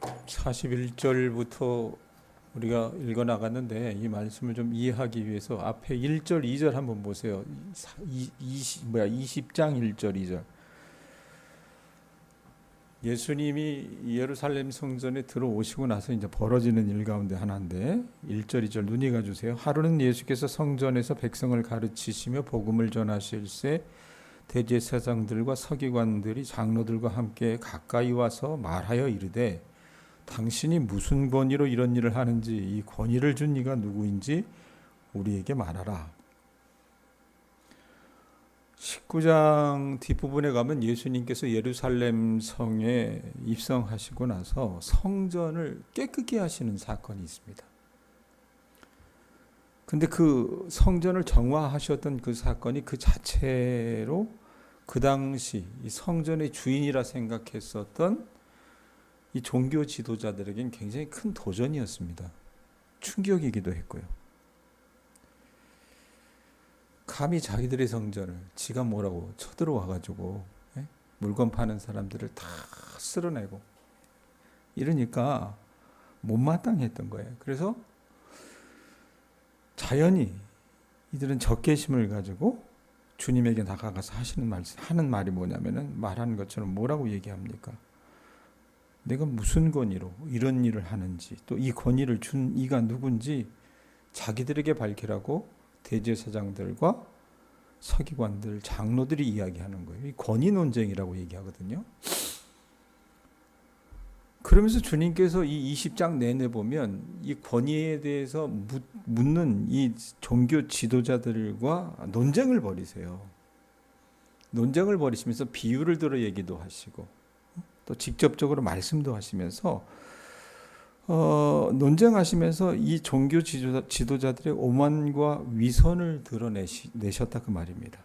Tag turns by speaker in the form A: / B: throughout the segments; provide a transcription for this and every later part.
A: 41절부터 우리가 읽어 나갔는데 이 말씀을 좀 이해하기 위해서 앞에 1절, 2절 한번 보세요. 20장 1절, 2절. 예수님이 예루살렘 성전에 들어오시고 나서 이제 벌어지는 일 가운데 하나인데 1절, 2절 눈이 가주세요. 하루는 예수께서 성전에서 백성을 가르치시며 복음을 전하실새 대제사장들과 서기관들이 장로들과 함께 가까이 와서 말하여 이르되 당신이 무슨 권위로 이런 일을 하는지 이 권위를 준 이가 누구인지 우리에게 말하라. 19장 뒷부분에 가면 예수님께서 예루살렘 성에 입성하시고 나서 성전을 깨끗게 하시는 사건이 있습니다. 근데 그 성전을 정화하셨던 그 사건이 그 자체로 그 당시 이 성전의 주인이라 생각했었던 이 종교 지도자들에겐 굉장히 큰 도전이었습니다. 충격이기도 했고요. 감히 자기들의 성전을 지가 뭐라고 쳐들어와가지고 물건 파는 사람들을 다 쓸어내고 이러니까 못마땅했던 거예요. 그래서 자연히 이들은 적개심을 가지고 주님에게 나가가서 하는 말이 뭐냐면은 말하는 것처럼 뭐라고 얘기합니까? 내가 무슨 권위로 이런 일을 하는지 또 이 권위를 준 이가 누군지 자기들에게 밝히라고 대제사장들과 서기관들, 장로들이 이야기하는 거예요. 이 권위 논쟁이라고 얘기하거든요. 그러면서 주님께서 이 20장 내내 보면 이 권위에 대해서 묻는 이 종교 지도자들과 논쟁을 벌이세요. 논쟁을 벌이시면서 비유를 들어 얘기도 하시고 또 직접적으로 말씀도 하시면서 논쟁하시면서 이 종교 지도자들의 오만과 위선을 드러내셨다 그 말입니다.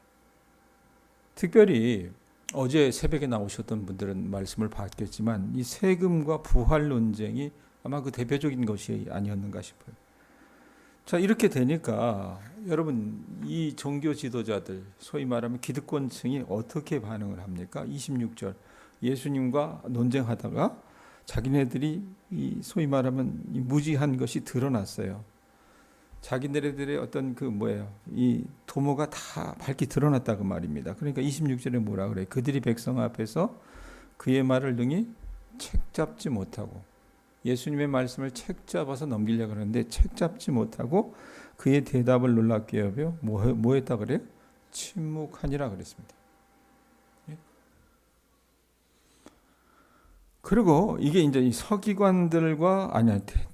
A: 특별히 어제 새벽에 나오셨던 분들은 말씀을 봤겠지만 이 세금과 부활 논쟁이 아마 그 대표적인 것이 아니었는가 싶어요. 자, 이렇게 되니까 여러분 이 종교 지도자들 소위 말하면 기득권층이 어떻게 반응을 합니까? 26절 예수님과 논쟁하다가 자기네들이 이 소위 말하면 이 무지한 것이 드러났어요. 자기네들의 어떤 이 도모가 다 밝히 드러났다 그 말입니다. 그러니까 26절에 뭐라 그래? 그들이 백성 앞에서 그의 말을 능히 책잡지 못하고 예수님의 말씀을 책잡아서 넘기려고 하는데 책잡지 못하고 그의 대답을 놀랍게 여겨 뭐 했다 그래요? 침묵하니라 그랬습니다. 그리고 이게 이제 이 서기관들과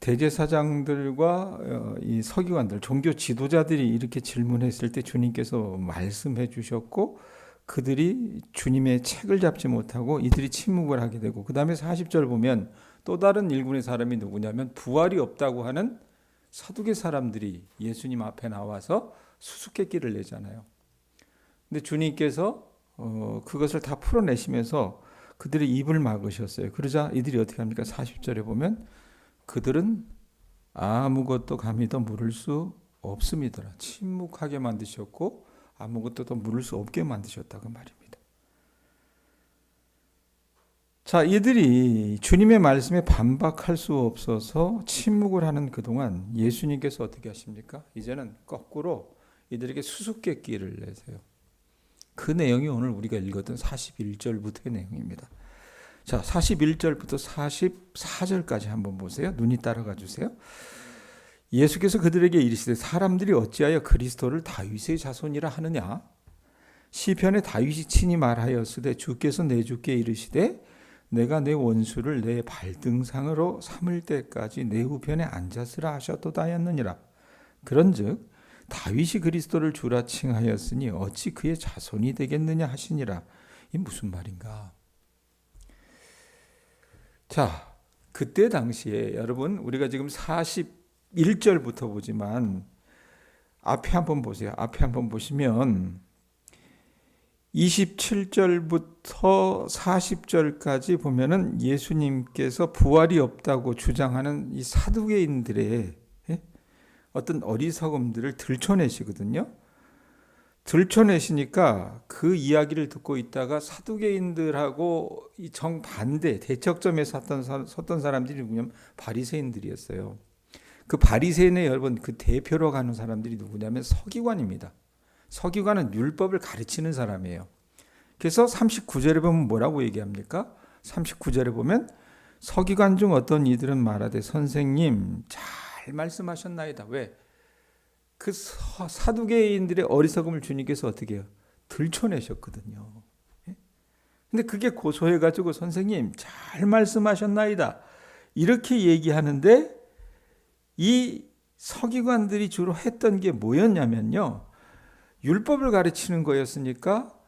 A: 대제사장들과 이 서기관들 종교 지도자들이 이렇게 질문했을 때 주님께서 말씀해 주셨고 그들이 주님의 책을 잡지 못하고 이들이 침묵을 하게 되고 그 다음에 40절 보면 또 다른 일군의 사람이 누구냐면 부활이 없다고 하는 사두개 사람들이 예수님 앞에 나와서 수수께끼를 내잖아요. 근데 주님께서 그것을 다 풀어내시면서 그들의 입을 막으셨어요. 그러자 이들이 어떻게 합니까? 40절에 보면 그들은 아무것도 감히 더 물을 수 없습니다. 침묵하게 만드셨고 아무것도 더 물을 수 없게 만드셨다고 말입니다. 자, 이들이 주님의 말씀에 반박할 수 없어서 침묵을 하는 그동안 예수님께서 어떻게 하십니까? 이제는 거꾸로 이들에게 수수께끼를 내세요. 그 내용이 오늘 우리가 읽었던 41절부터의 내용입니다. 자, 41절부터 44절까지 한번 보세요. 눈이 따라가 주세요. 예수께서 그들에게 이르시되 사람들이 어찌하여 그리스도를 다윗의 자손이라 하느냐? 시편에 다윗이 친히 말하였으되 주께서 내 주께 이르시되 내가 내 원수를 내 발등상으로 삼을 때까지 내 우편에 앉았으라 하셨도다 하였느니라. 그런즉 다윗이 그리스도를 주라 칭하였으니 어찌 그의 자손이 되겠느냐 하시니라. 이 무슨 말인가? 자, 그때 당시에 여러분 우리가 지금 41절부터 보지만 앞에 한번 보세요. 앞에 한번 보시면 27절부터 40절까지 보면은 예수님께서 부활이 없다고 주장하는 이 사두개인들의 어떤 어리석음들을 들춰내시거든요. 들춰내시니까 그 이야기를 듣고 있다가 사두개인들하고 이 정반대 대척점에 섰던 사람들이 누구냐면 바리새인들이었어요. 그 바리새인의 여러분 그 대표로 가는 사람들이 누구냐면 서기관입니다. 서기관은 율법을 가르치는 사람이에요. 그래서 39절에 보면 뭐라고 얘기합니까? 39절에 보면 서기관 중 어떤 이들은 말하되 선생님 잘 말씀하셨나이다. 왜? 그 사두개인들의 어리석음을 주님께서 어떻게 해요? 들춰내셨거든요. 근데 그게 고소해가지고 선생님 잘 말씀하셨나이다. 이렇게 얘기하는데 이 서기관들이 주로 했던 게 뭐였냐면요. 율법을 가르치는 거였으니까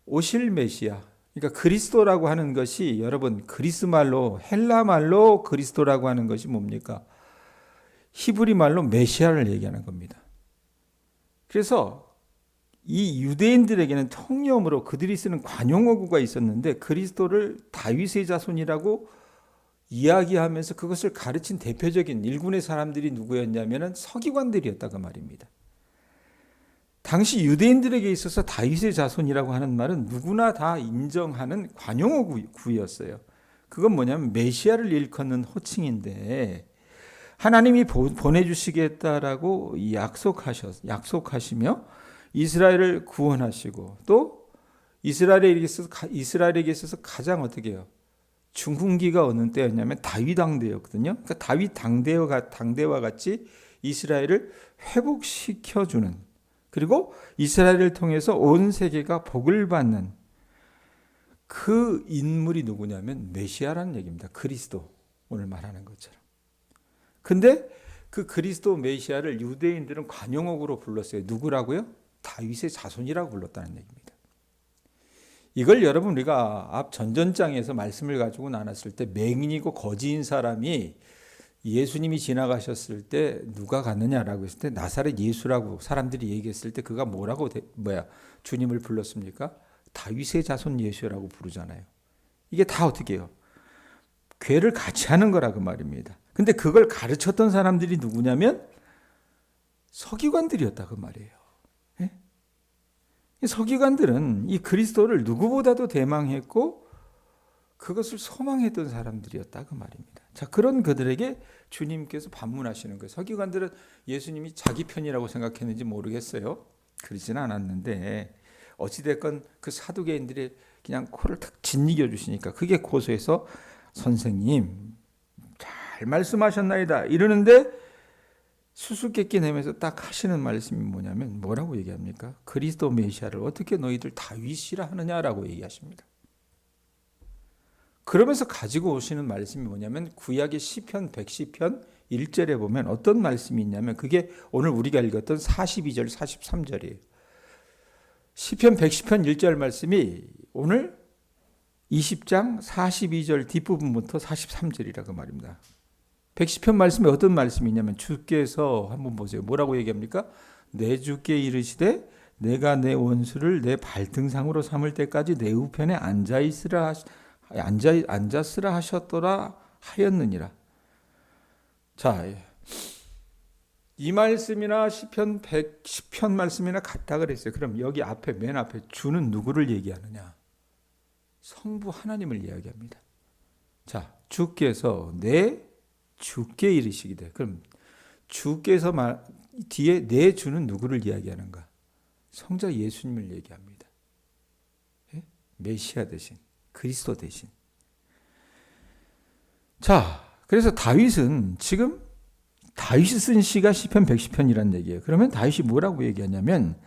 A: 오실 메시아, 그러니까 그리스도라고 하는 것이 여러분 그리스 말로 헬라 말로 그리스도라고 하는 것이 뭡니까? 히브리 말로 메시아를 얘기하는 겁니다. 그래서 이 유대인들에게는 통념으로 그들이 쓰는 관용어구가 있었는데 그리스도를 다윗의 자손이라고 이야기하면서 그것을 가르친 대표적인 일군의 사람들이 누구였냐면 서기관들이었다고 말입니다. 당시 유대인들에게 있어서 다윗의 자손이라고 하는 말은 누구나 다 인정하는 관용어구였어요. 그건 뭐냐면 메시아를 일컫는 호칭인데 하나님이 보내주시겠다라고 약속하시며 이스라엘을 구원하시고 또 이스라엘에게 있어서 가장 어떻게 해요? 중흥기가 어느 때였냐면 다윗 당대였거든요. 그러니까 다윗 당대와 같이 이스라엘을 회복시켜주는 그리고 이스라엘을 통해서 온 세계가 복을 받는 그 인물이 누구냐면 메시아라는 얘기입니다. 그리스도 오늘 말하는 것처럼. 근데 그 그리스도 메시아를 유대인들은 관용어구로 불렀어요. 누구라고요? 다윗의 자손이라고 불렀다는 얘기입니다. 이걸 여러분 우리가 앞 전전장에서 말씀을 가지고 나눴을 때 맹인이고 거지인 사람이 예수님이 지나가셨을 때 누가 갔느냐라고 했을 때 나사렛 예수라고 사람들이 얘기했을 때 그가 주님을 불렀습니까? 다윗의 자손 예수라고 부르잖아요. 이게 다 어떻게 해요? 괴를 같이 하는 거라고 말입니다. 근데 그걸 가르쳤던 사람들이 누구냐면 서기관들이었다고 말이에요. 예? 서기관들은 이 그리스도를 누구보다도 대망했고 그것을 소망했던 사람들이었다고 말입니다. 자, 그런 그들에게 주님께서 반문하시는 거예요. 서기관들은 예수님이 자기 편이라고 생각했는지 모르겠어요. 그러지는 않았는데 어찌됐건 그 사두개인들이 그냥 코를 탁 짓이겨 주시니까 그게 고소해서 선생님 잘 말씀하셨나이다 이러는데 수수께끼 내면서 딱 하시는 말씀이 뭐냐면 뭐라고 얘기합니까? 그리스도 메시아를 어떻게 너희들 다윗이라 하느냐라고 얘기하십니다. 그러면서 가지고 오시는 말씀이 뭐냐면 구약의 시편 110편 1절에 보면 어떤 말씀이 있냐면 그게 오늘 우리가 읽었던 42절 43절이에요. 시편 110편 1절 말씀이 오늘 20장 42절 뒷부분부터 43절이라고 말입니다. 110편 말씀에 어떤 말씀이 있냐면 주께서 한번 보세요. 뭐라고 얘기합니까? 내 주께 이르시되 내가 내 원수를 내 발등상으로 삼을 때까지 내 우편에 앉았으라 하셨더라 하였느니라. 자, 이 말씀이나 시편 110편 말씀이나 같다 그랬어요. 그럼 여기 앞에 맨 앞에 주는 누구를 얘기하느냐? 성부 하나님을 이야기합니다. 자, 주께서 내 주께 이르시기되 그럼 주께서 뒤에 내 주는 누구를 이야기하는가? 성자 예수님을 얘기합니다. 예? 메시아 대신 그리스도 대신. 자, 그래서 다윗은 지금 다윗이 쓴 시가 시편 110편이란 얘기예요. 그러면 다윗이 뭐라고 얘기하냐면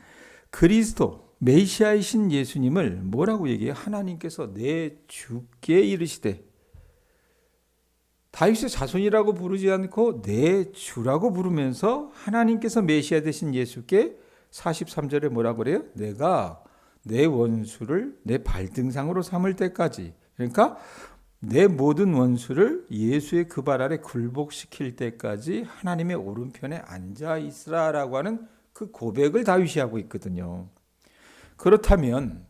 A: 그리스도 메시아이신 예수님을 뭐라고 얘기해요? 하나님께서 내 주께 이르시되 다윗의 자손이라고 부르지 않고 내 주라고 부르면서 하나님께서 메시아 되신 예수께 43절에 뭐라고 그래요? 내가 내 원수를 내 발등상으로 삼을 때까지 그러니까 내 모든 원수를 예수의 그 발 아래 굴복시킬 때까지 하나님의 오른편에 앉아 있으라라고 하는 그 고백을 다윗이 하고 있거든요. 그렇다면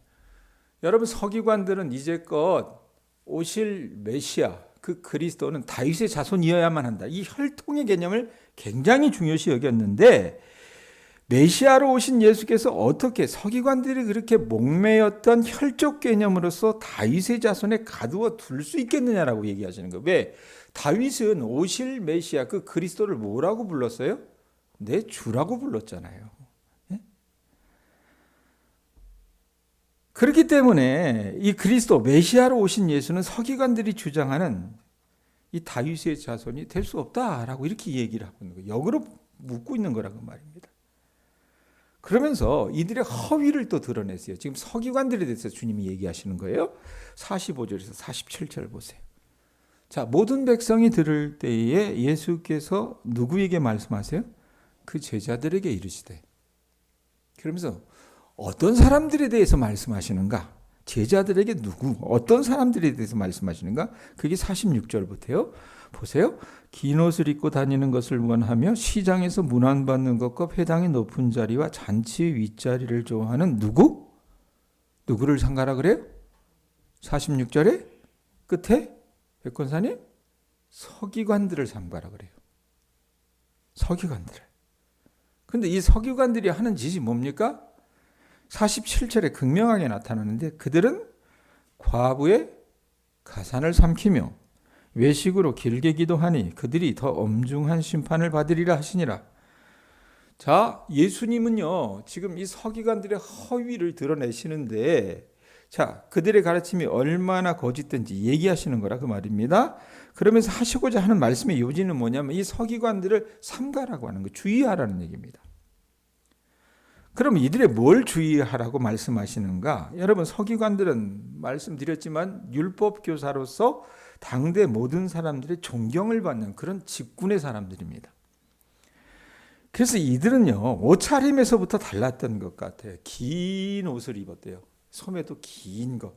A: 여러분 서기관들은 이제껏 오실 메시아 그 그리스도는 다윗의 자손이어야만 한다. 이 혈통의 개념을 굉장히 중요시 여겼는데 메시아로 오신 예수께서 어떻게 서기관들이 그렇게 목매였던 혈족 개념으로서 다윗의 자손에 가두어 둘 수 있겠느냐라고 얘기하시는 거예요. 왜? 다윗은 오실 메시아 그 그리스도를 뭐라고 불렀어요? 내 주라고 불렀잖아요. 예? 그렇기 때문에 이 그리스도 메시아로 오신 예수는 서기관들이 주장하는 이 다윗의 자손이 될 수 없다라고 이렇게 얘기를 하고 있는 거예요. 역으로 묻고 있는 거라고 말입니다. 그러면서 이들의 허위를 또 드러냈어요. 지금 서기관들에 대해서 주님이 얘기하시는 거예요. 45절에서 47절 보세요. 자, 모든 백성이 들을 때에 예수께서 누구에게 말씀하세요? 그 제자들에게 이르시되. 그러면서 어떤 사람들에 대해서 말씀하시는가? 제자들에게 어떤 사람들에 대해서 말씀하시는가? 그게 46절부터요. 보세요. 긴 옷을 입고 다니는 것을 원하며 시장에서 문안받는 것과 회당의 높은 자리와 잔치 윗자리를 좋아하는 누구를 상가라 그래요? 46절에 끝에 백권사님 서기관들을 상가라 그래요. 서기관들을. 근데 이 서기관들이 하는 짓이 뭡니까? 47절에 극명하게 나타나는데 그들은 과부의 가산을 삼키며 외식으로 길게 기도하니 그들이 더 엄중한 심판을 받으리라 하시니라. 자, 예수님은요 지금 이 서기관들의 허위를 드러내시는데, 자, 그들의 가르침이 얼마나 거짓된지 얘기하시는 거라 그 말입니다. 그러면서 하시고자 하는 말씀의 요지는 뭐냐면 이 서기관들을 삼가라고 하는 거, 주의하라는 얘기입니다. 그럼 이들의 뭘 주의하라고 말씀하시는가? 여러분, 서기관들은 말씀드렸지만 율법 교사로서 당대 모든 사람들의 존경을 받는 그런 직분의 사람들입니다. 그래서 이들은요 옷차림에서부터 달랐던 것 같아요. 긴 옷을 입었대요. 소매도 긴 것.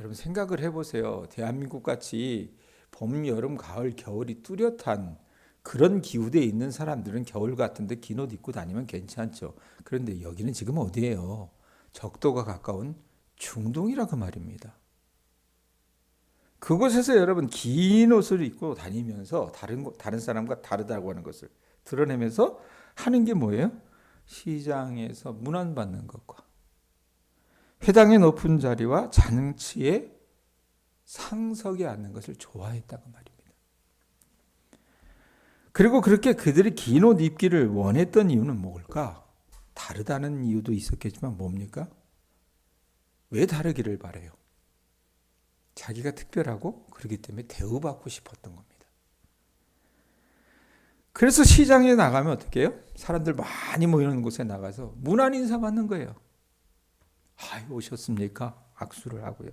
A: 여러분 생각을 해보세요. 대한민국 같이 봄, 여름, 가을, 겨울이 뚜렷한 그런 기후대에 있는 사람들은 겨울 같은데 긴 옷 입고 다니면 괜찮죠. 그런데 여기는 지금 어디예요? 적도가 가까운 중동이라고 말입니다. 그곳에서 여러분 긴 옷을 입고 다니면서 다른 사람과 다르다고 하는 것을 드러내면서 하는 게 뭐예요? 시장에서 문안받는 것과 회당의 높은 자리와 잔치에 상석에 앉는 것을 좋아했다고 말입니다. 그리고 그렇게 그들이 긴 옷 입기를 원했던 이유는 뭘까? 다르다는 이유도 있었겠지만 뭡니까? 왜 다르기를 바래요? 자기가 특별하고 그렇기 때문에 대우받고 싶었던 겁니다. 그래서 시장에 나가면 어떻게 해요? 사람들 많이 모이는 곳에 나가서 문안 인사 받는 거예요. 오셨습니까? 악수를 하고요.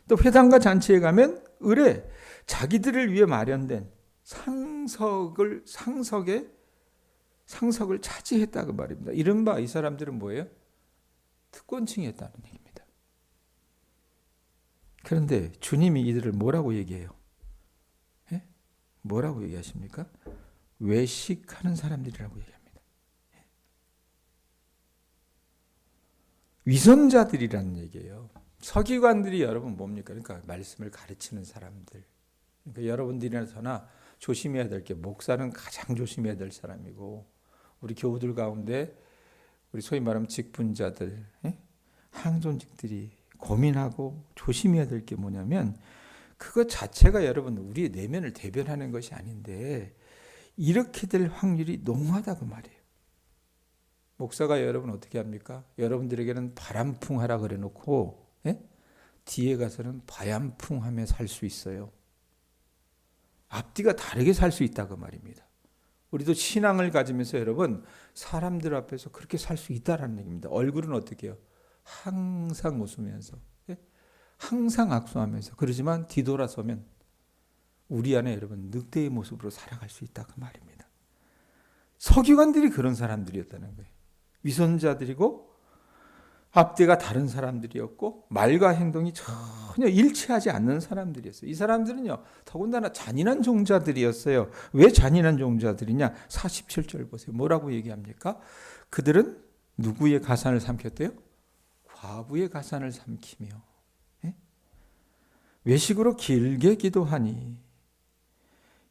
A: 또 회당과 잔치에 가면 을에 자기들을 위해 마련된 상석을 차지했다고 말입니다. 이른바 이 사람들은 뭐예요? 특권층이었다는 얘기입니다. 그런데 주님이 이들을 뭐라고 얘기해요? 예? 뭐라고 얘기하십니까? 외식하는 사람들이라고 얘기합니다. 위선자들이라는 얘기예요. 서기관들이 여러분 뭡니까? 그러니까 말씀을 가르치는 사람들. 그러니까 여러분들이나 조심해야 될 게, 목사는 가장 조심해야 될 사람이고, 우리 교우들 가운데 우리 소위 말하면 직분자들, 항존직들이 고민하고 조심해야 될 게 뭐냐면, 그것 자체가 여러분 우리의 내면을 대변하는 것이 아닌데 이렇게 될 확률이 농후하다고 말이에요. 목사가 여러분 어떻게 합니까? 여러분들에게는 바람풍 하라 그래 놓고 뒤에 가서는 바람풍 하며 살 수 있어요. 앞뒤가 다르게 살 수 있다고 말입니다. 우리도 신앙을 가지면서 여러분 사람들 앞에서 그렇게 살 수 있다라는 얘기입니다. 얼굴은 어떻게 해요? 항상 웃으면서, 항상 악수하면서, 그러지만 뒤돌아서면 우리 안에 여러분 늑대의 모습으로 살아갈 수 있다고 말입니다. 서기관들이 그런 사람들이었다는 거예요. 위선자들이고 앞뒤가 다른 사람들이었고 말과 행동이 전혀 일치하지 않는 사람들이었어요. 이 사람들은요 더군다나 잔인한 종자들이었어요. 왜 잔인한 종자들이냐? 47절 보세요. 뭐라고 얘기합니까? 그들은 누구의 가산을 삼켰대요? 과부의 가산을 삼키며 외식으로 길게 기도하니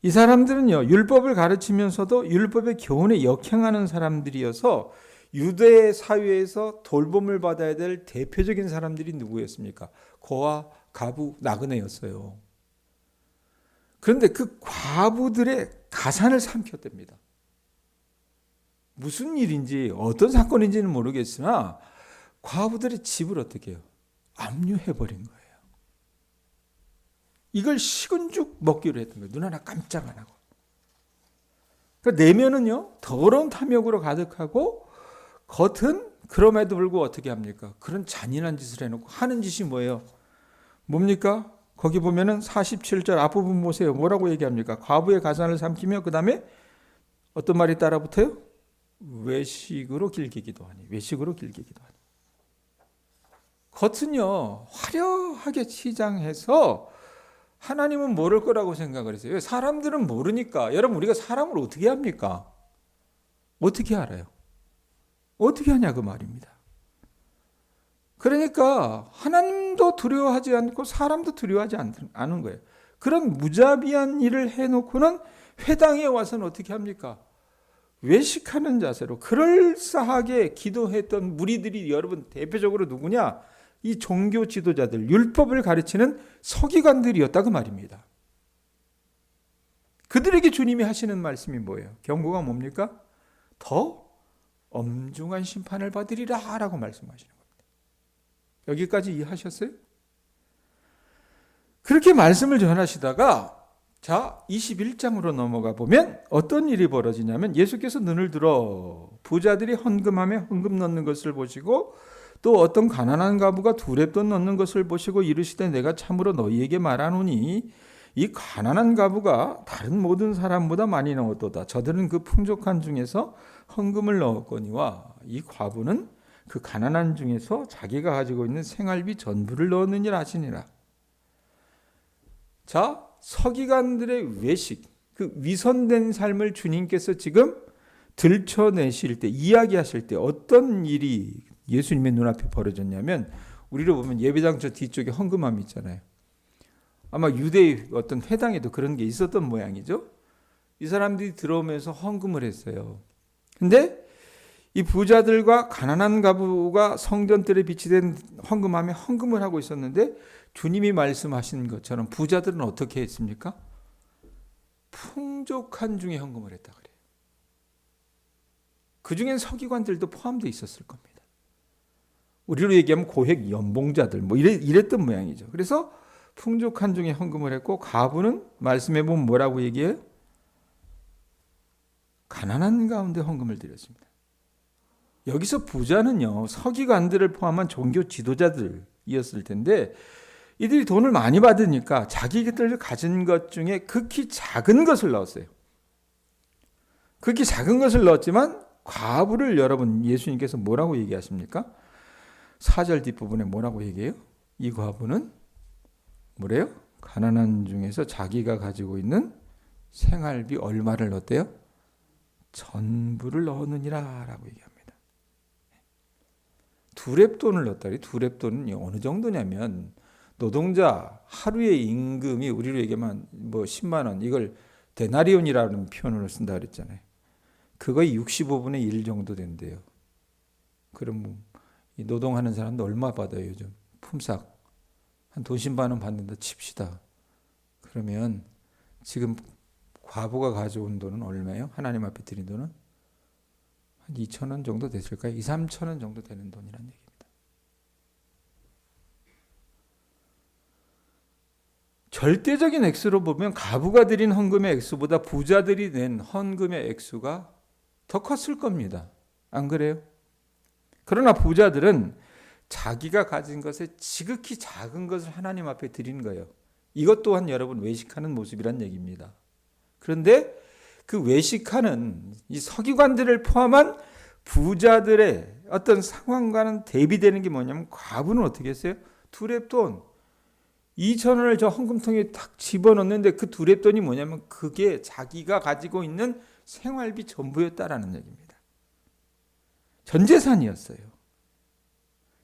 A: 이 사람들은요, 율법을 가르치면서도 율법의 교훈에 역행하는 사람들이어서 유대 사회에서 돌봄을 받아야 될 대표적인 사람들이 누구였습니까? 고아, 가부, 나그네였어요. 그런데 그 과부들의 가산을 삼켰답니다. 무슨 일인지 어떤 사건인지는 모르겠으나 과부들의 집을 어떻게 해요? 압류해버린 거예요. 이걸 식은 죽 먹기로 했던 거예요. 눈 하나 깜짝 안 하고. 그러니까 내면은요, 더러운 탐욕으로 가득하고 겉은 그럼에도 불구하고 어떻게 합니까? 그런 잔인한 짓을 해놓고 하는 짓이 뭐예요? 뭡니까? 거기 보면은 47절 앞부분 보세요. 뭐라고 얘기합니까? 과부의 가산을 삼키며 그 다음에 어떤 말이 따라 붙어요? 외식으로 길게 기도하니. 외식으로 길게 기도하니. 겉은요, 화려하게 치장해서 하나님은 모를 거라고 생각을 했어요. 사람들은 모르니까. 여러분, 우리가 사람을 어떻게 합니까? 어떻게 알아요? 어떻게 하냐 그 말입니다. 그러니까 하나님도 두려워하지 않고 사람도 두려워하지 않은 거예요. 그런 무자비한 일을 해놓고는 회당에 와서는 어떻게 합니까? 외식하는 자세로 그럴싸하게 기도했던 무리들이 여러분 대표적으로 누구냐? 이 종교 지도자들, 율법을 가르치는 서기관들이었다 그 말입니다. 그들에게 주님이 하시는 말씀이 뭐예요? 경고가 뭡니까? 더 엄중한 심판을 받으리라 라고 말씀하시는 겁니다. 여기까지 이해하셨어요? 그렇게 말씀을 전하시다가 자 21장으로 넘어가 보면 어떤 일이 벌어지냐면 예수께서 눈을 들어 부자들이 헌금함에 헌금 넣는 것을 보시고 또 어떤 가난한 과부가 두 렙돈 넣는 것을 보시고 이르시되 내가 참으로 너희에게 말하노니 이 가난한 과부가 다른 모든 사람보다 많이 넣었도다. 저들은 그 풍족한 중에서 헌금을 넣었거니와 이 과부는 그 가난한 중에서 자기가 가지고 있는 생활비 전부를 넣었느니라 하시니라. 자, 서기관들의 외식, 그 위선된 삶을 주님께서 지금 들춰내실 때, 이야기하실 때 어떤 일이 예수님의 눈앞에 벌어졌냐면 우리로 보면 예배당 저 뒤쪽에 헌금함이 있잖아요. 아마 유대의 어떤 회당에도 그런 게 있었던 모양이죠. 이 사람들이 들어오면서 헌금을 했어요. 근데 이 부자들과 가난한 과부가 성전뜰에 비치된 헌금함에 헌금을 하고 있었는데 주님이 말씀하신 것처럼 부자들은 어떻게 했습니까? 풍족한 중에 헌금을 했다 그래요. 그 중엔 서기관들도 포함되어 있었을 겁니다. 우리로 얘기하면 고액 연봉자들 뭐 이랬던 모양이죠. 그래서 풍족한 중에 헌금을 했고 과부는 말씀해 보면 뭐라고 얘기해요? 가난한 가운데 헌금을 드렸습니다. 여기서 부자는요, 서기관들을 포함한 종교 지도자들이었을 텐데 이들이 돈을 많이 받으니까 자기들 가진 것 중에 극히 작은 것을 넣었어요. 극히 작은 것을 넣었지만 과부를 여러분 예수님께서 뭐라고 얘기하십니까? 4절 뒷부분에 뭐라고 얘기해요? 이 과부는 뭐래요? 가난한 중에서 자기가 가지고 있는 생활비 얼마를 넣었대요? 전부를 넣었느니라 라고 얘기합니다. 두 렙돈을 넣었다. 두 렙돈은 어느 정도냐면 노동자 하루의 임금이 우리로 얘기하면 뭐 10만 원 이걸 데나리온이라는 표현으로 쓴다 그랬잖아요. 그거의 65분의 1 정도 된대요. 그럼 이 노동하는 사람도 얼마 받아요 요즘? 품삯 한 돈신반 원 받는다 칩시다. 그러면 지금 과부가 가져온 돈은 얼마예요? 하나님 앞에 드린 돈은? 한 2,000원 정도 됐을까요? 2, 3,000원 정도 되는 돈이란 얘기입니다. 절대적인 액수로 보면 과부가 드린 헌금의 액수보다 부자들이 낸 헌금의 액수가 더 컸을 겁니다. 안 그래요? 그러나 부자들은 자기가 가진 것에 지극히 작은 것을 하나님 앞에 드리는 거예요. 이것 또한 여러분 외식하는 모습이란 얘기입니다. 그런데 그 외식하는 이 서기관들을 포함한 부자들의 어떤 상황과는 대비되는 게 뭐냐면 과부는 어떻게 했어요? 두 렙돈 2,000원을 저 헌금통에 딱 집어넣는데 그 두 렙돈이 뭐냐면 그게 자기가 가지고 있는 생활비 전부였다라는 얘기입니다. 전 재산이었어요.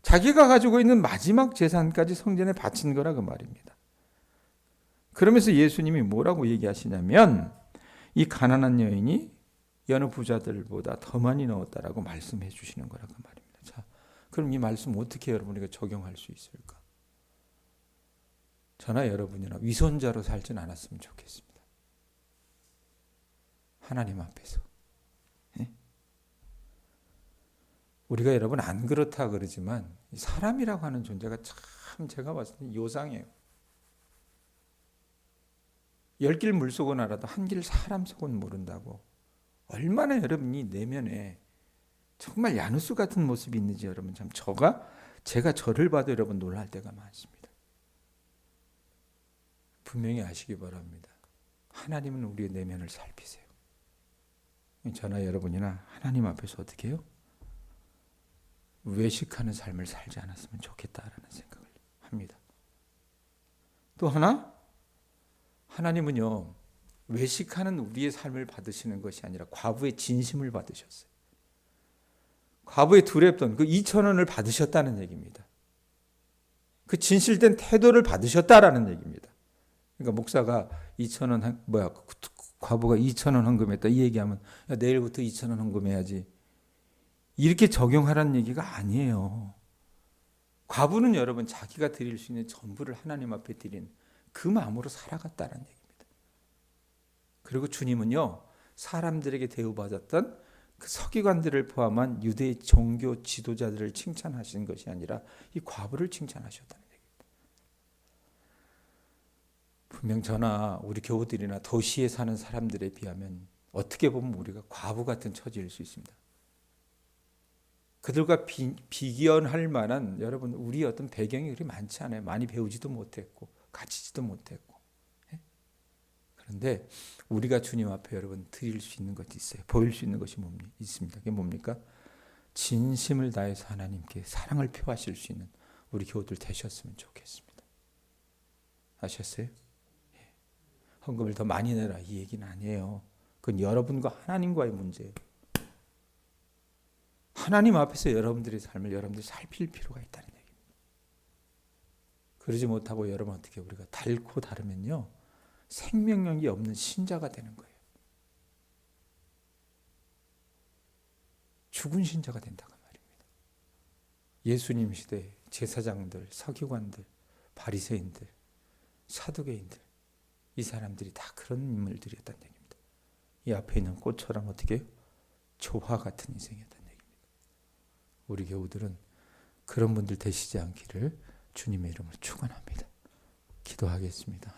A: 자기가 가지고 있는 마지막 재산까지 성전에 바친 거라 그 말입니다. 그러면서 예수님이 뭐라고 얘기하시냐면 이 가난한 여인이 여느 부자들보다 더 많이 넣었다라고 말씀해 주시는 거라고 말입니다. 자, 그럼 이 말씀 어떻게 여러분에게 적용할 수 있을까? 저나 여러분이나 위선자로 살진 않았으면 좋겠습니다. 하나님 앞에서. 예? 우리가 여러분 안 그렇다 그러지만 사람이라고 하는 존재가 참 제가 봤을 때 요상해요. 10길 물속은 알아도 한 길 사람 속은 모른다고. 얼마나 여러분이 내면에 정말 야누스 같은 모습이 있는지 여러분 참 제가 저를 봐도 여러분 놀랄 때가 많습니다. 분명히 아시기 바랍니다. 하나님은 우리의 내면을 살피세요. 저나 여러분이나 하나님 앞에서 어떻게 해요? 외식하는 삶을 살지 않았으면 좋겠다라는 생각을 합니다. 또 하나, 하나님은요, 외식하는 우리의 삶을 받으시는 것이 아니라 과부의 진심을 받으셨어요. 과부의 두렵던 그 2,000원을 받으셨다는 얘기입니다. 그 진실된 태도를 받으셨다라는 얘기입니다. 그러니까 목사가 2,000원, 과부가 2,000원 헌금했다 이 얘기하면 야, 내일부터 2,000원 헌금해야지. 이렇게 적용하라는 얘기가 아니에요. 과부는 여러분 자기가 드릴 수 있는 전부를 하나님 앞에 드린 그 마음으로 살아갔다는 얘기입니다. 그리고 주님은요, 사람들에게 대우받았던 그 서기관들을 포함한 유대의 종교 지도자들을 칭찬하신 것이 아니라 이 과부를 칭찬하셨다는 얘기입니다. 분명 저나 우리 교우들이나 도시에 사는 사람들에 비하면 어떻게 보면 우리가 과부 같은 처지일 수 있습니다. 그들과 비견할 만한 여러분 우리 어떤 배경이 그리 많지 않아요. 많이 배우지도 못했고 가지지도 못했고. 그런데 우리가 주님 앞에 여러분 드릴 수 있는 것이 있어요. 보일 수 있는 것이 있습니다. 그게 뭡니까? 진심을 다해서 하나님께 사랑을 표하실 수 있는 우리 교우들 되셨으면 좋겠습니다. 아셨어요? 예. 헌금을 더 많이 내라 이 얘기는 아니에요. 그건 여러분과 하나님과의 문제예요. 하나님 앞에서 여러분들의 삶을 여러분들이 살필 필요가 있다는 얘기입니다. 그러지 못하고 여러분 어떻게 우리가 닳고 다르면요. 생명력이 없는 신자가 되는 거예요. 죽은 신자가 된다고 말입니다. 예수님 시대 제사장들, 서기관들, 바리새인들, 사두개인들 이 사람들이 다 그런 인물들이었다는 얘기입니다. 이 앞에 있는 꽃처럼 어떻게 해요? 조화 같은 인생이었다는 얘기입니다. 우리 교우들은 그런 분들 되시지 않기를 주님의 이름으로 축원합니다. 기도하겠습니다.